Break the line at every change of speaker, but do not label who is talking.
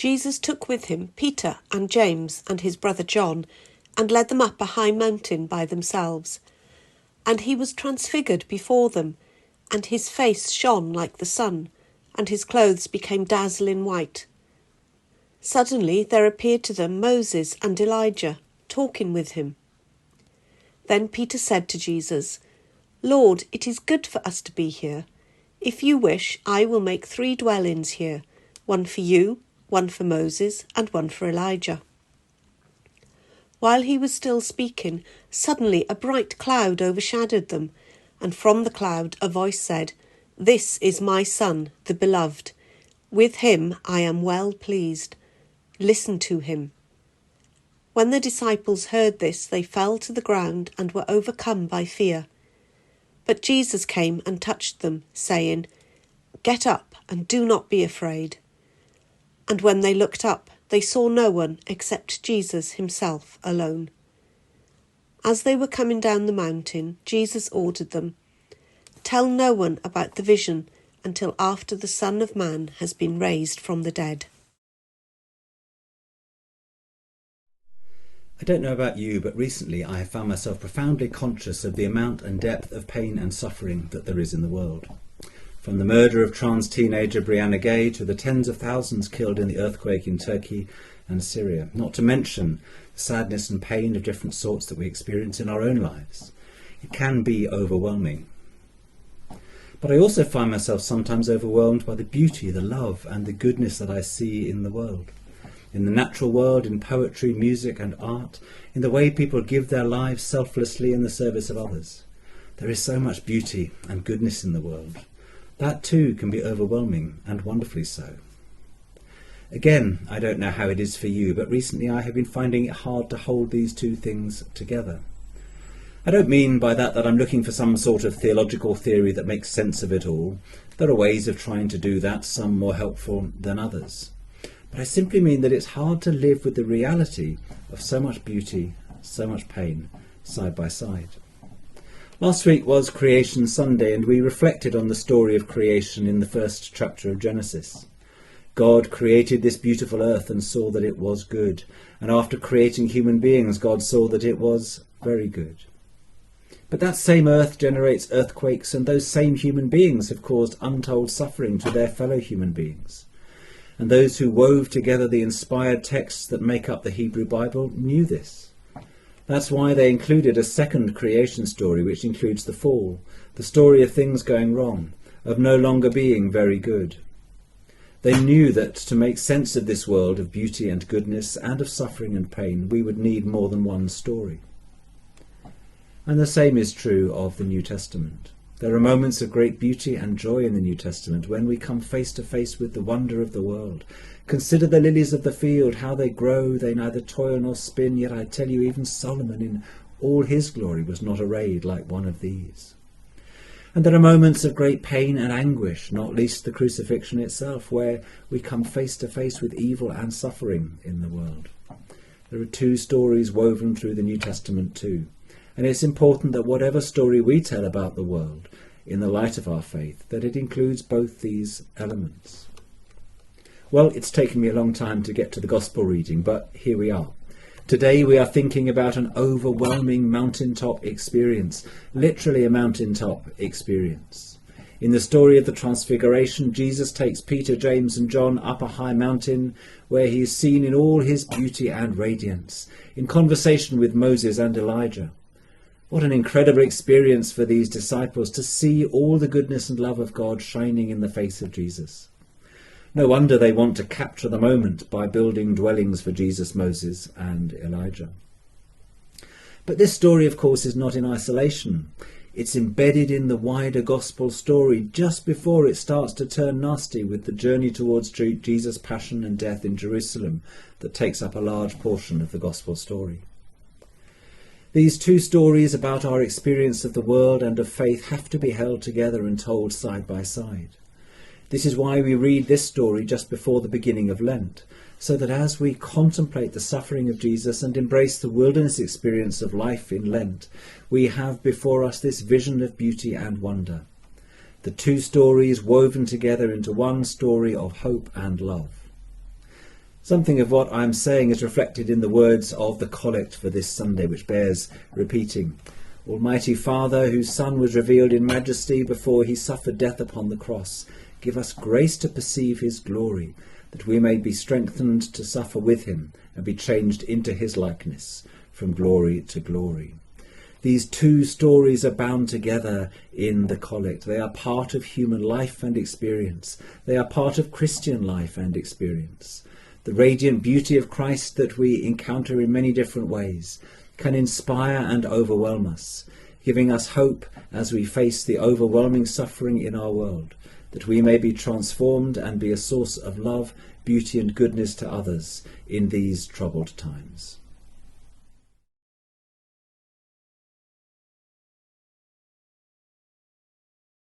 Jesus took with him Peter and James and his brother John, and led them up a high mountain by themselves. And he was transfigured before them, and his face shone like the sun, and his clothes became dazzling white. Suddenly there appeared to them Moses and Elijah, talking with him. Then Peter said to Jesus, "Lord, it is good for us to be here. If you wish, I will make 3 dwellings here, one for you, one for Moses, and one for Elijah." While he was still speaking, suddenly a bright cloud overshadowed them, and from the cloud a voice said, "This is my Son, the Beloved. With him I am well pleased. Listen to him." When the disciples heard this, they fell to the ground and were overcome by fear. But Jesus came and touched them, saying, "Get up and do not be afraid." And when they looked up, they saw no one except Jesus himself alone. As they were coming down the mountain, Jesus ordered them, "Tell no one about the vision until after the Son of Man has been raised from the dead."
I don't know about you, but recently I have found myself profoundly conscious of the amount and depth of pain and suffering that there is in the world. From the murder of trans teenager Brianna Gay to the tens of thousands killed in the earthquake in Turkey and Syria, not to mention the sadness and pain of different sorts that we experience in our own lives. It can be overwhelming. But I also find myself sometimes overwhelmed by the beauty, the love and the goodness that I see in the world. In the natural world, in poetry, music and art, in the way people give their lives selflessly in the service of others. There is so much beauty and goodness in the world. That too can be overwhelming, and wonderfully so. Again, I don't know how it is for you, but recently I have been finding it hard to hold these two things together. I don't mean by that I'm looking for some sort of theological theory that makes sense of it all. There are ways of trying to do that, some more helpful than others. But I simply mean that it's hard to live with the reality of so much beauty, so much pain, side by side. Last week was Creation Sunday, and we reflected on the story of creation in the first chapter of Genesis. God created this beautiful earth and saw that it was good, and after creating human beings, God saw that it was very good. But that same earth generates earthquakes, and those same human beings have caused untold suffering to their fellow human beings. And those who wove together the inspired texts that make up the Hebrew Bible knew this. That's why they included a second creation story, which includes the fall, the story of things going wrong, of no longer being very good. They knew that to make sense of this world of beauty and goodness and of suffering and pain, we would need more than one story. And the same is true of the New Testament. There are moments of great beauty and joy in the New Testament when we come face to face with the wonder of the world. Consider the lilies of the field, how they grow, they neither toil nor spin, yet I tell you, even Solomon in all his glory was not arrayed like one of these. And there are moments of great pain and anguish, not least the crucifixion itself, where we come face to face with evil and suffering in the world. There are two stories woven through the New Testament too. And it's important that whatever story we tell about the world, in the light of our faith, that it includes both these elements. Well, it's taken me a long time to get to the Gospel reading, but here we are. Today we are thinking about an overwhelming mountaintop experience, literally a mountaintop experience. In the story of the Transfiguration, Jesus takes Peter, James and John up a high mountain where he is seen in all his beauty and radiance, in conversation with Moses and Elijah. What an incredible experience for these disciples to see all the goodness and love of God shining in the face of Jesus. No wonder they want to capture the moment by building dwellings for Jesus, Moses and Elijah. But this story, of course, is not in isolation. It's embedded in the wider gospel story just before it starts to turn nasty with the journey towards Jesus' passion and death in Jerusalem that takes up a large portion of the gospel story. These two stories about our experience of the world and of faith have to be held together and told side by side. This is why we read this story just before the beginning of Lent, so that as we contemplate the suffering of Jesus and embrace the wilderness experience of life in Lent, we have before us this vision of beauty and wonder. The two stories woven together into one story of hope and love. Something of what I'm saying is reflected in the words of the collect for this Sunday, which bears repeating. Almighty Father, whose Son was revealed in majesty before he suffered death upon the cross, give us grace to perceive his glory, that we may be strengthened to suffer with him and be changed into his likeness, from glory to glory. These two stories are bound together in the collect. They are part of human life and experience. They are part of Christian life and experience. The radiant beauty of Christ that we encounter in many different ways can inspire and overwhelm us, giving us hope as we face the overwhelming suffering in our world, that we may be transformed and be a source of love, beauty and goodness to others in these troubled times.